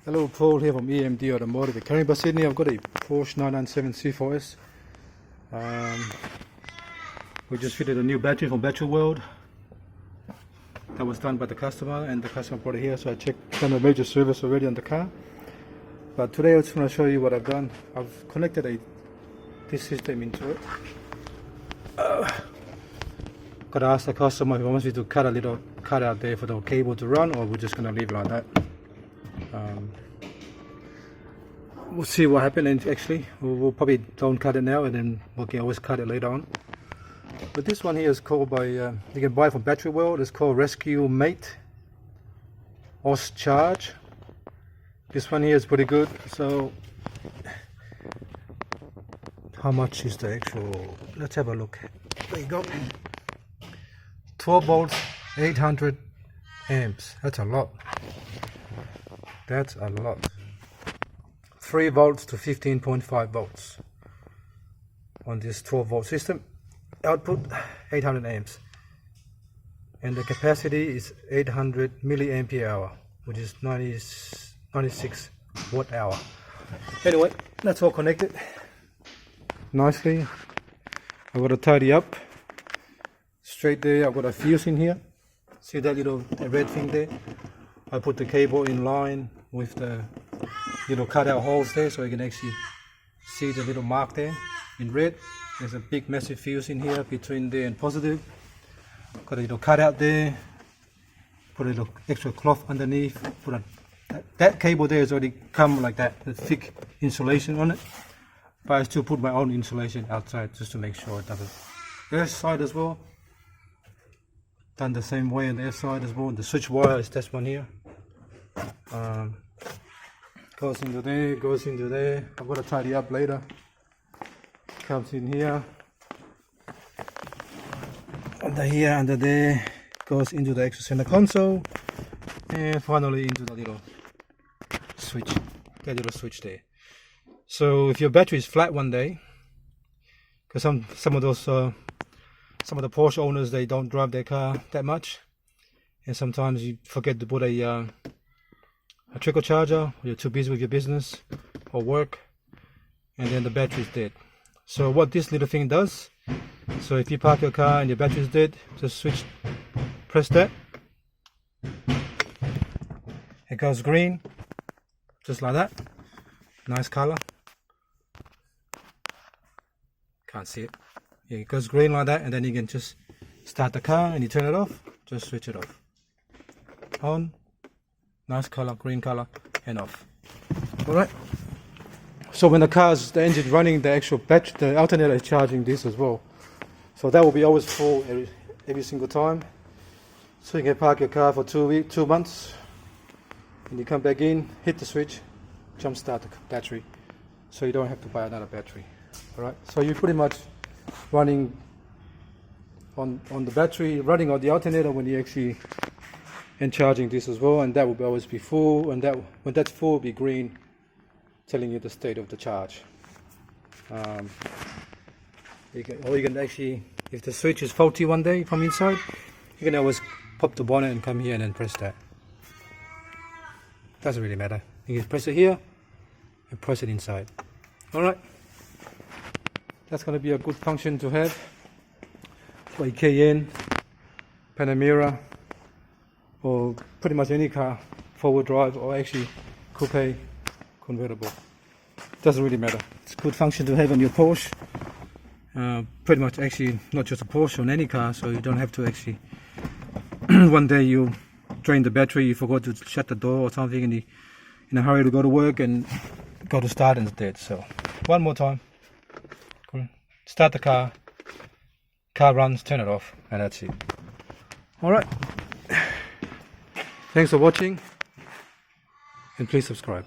Hello, Paul here from EMD Automotive. Carrying by Sydney, I've got a Porsche 997 C4S. We just fitted a new battery from Battery World. That was done by the customer, and the customer brought it here, so I done a major service already on the car. But today I just want to show you what I've done. I've connected this system into it. Got to ask the customer if he wants me to cut out there for the cable to run, or we're just going to leave it like that. We'll see what happens, and actually we'll probably don't cut it now, and then we can always cut it later on. But this one here is called by you can buy it from Battery World. It's called Rescue Mate OS Charge. This one here is pretty good. So how much is the actual, let's have a look. There you go. 12 volts, 800 amps. That's a lot. That's a lot. 3 volts to 15.5 volts on this 12 volt system. Output 800 amps, and the capacity is 800 milliampere hour, which is 96 watt hour. Anyway, that's all connected nicely. I've got to tidy up straight there. I've got a fuse in here. See that little red thing there? I put the cable in line with the little cutout holes there, so you can actually see the little mark there in red. There's a big massive fuse in here between there and positive. Got a little cutout there. Put a little extra cloth underneath. That cable there has already come like that, the thick insulation on it. But I still put my own insulation outside just to make sure it doesn't. The other side as well, done the same way on the other side as well. The switch wire is this one here. Goes into there, goes into there. I've got to tidy up later. Comes in here. Under here, under there. Goes into the extra center console. And finally into the little switch. That little switch there. So if your battery is flat one day, because some of the Porsche owners, they don't drive their car that much, and sometimes you forget to put a trickle charger, or you're too busy with your business or work, and then the battery is dead. So what this little thing does, so if you park your car and your battery is dead, just press that. It goes green, just like that. Nice color. Can't see it. Yeah, it goes green like that, and then you can just start the car and you turn it off, just switch it off. On, nice color, green color, and off. Alright. So when the engine running, the actual battery, the alternator is charging this as well. So that will be always full every single time. So you can park your car for 2 months, and you come back in, hit the switch, jump start the battery. So you don't have to buy another battery. Alright. So you're pretty much running on the battery, running on the alternator when you actually and charging this as well, and that will always be full, and that when that's full will be green, telling you the state of the charge. You can actually, if the switch is faulty one day from inside, you can always pop the bonnet and come here and then press that. Doesn't really matter. You can press it here and press it inside. Alright, that's going to be a good function to have for a Cayenne, Panamera, or pretty much any car, four-wheel drive, or actually coupe, convertible. Doesn't really matter. It's a good function to have on your Porsche. Pretty much actually not just a Porsche, on any car, so you don't have to actually one day you drain the battery, you forgot to shut the door or something, and you're in a hurry to go to work and go to start and it's dead. So one more time, start the car runs, turn it off, and that's it. Alright, thanks for watching, and please subscribe.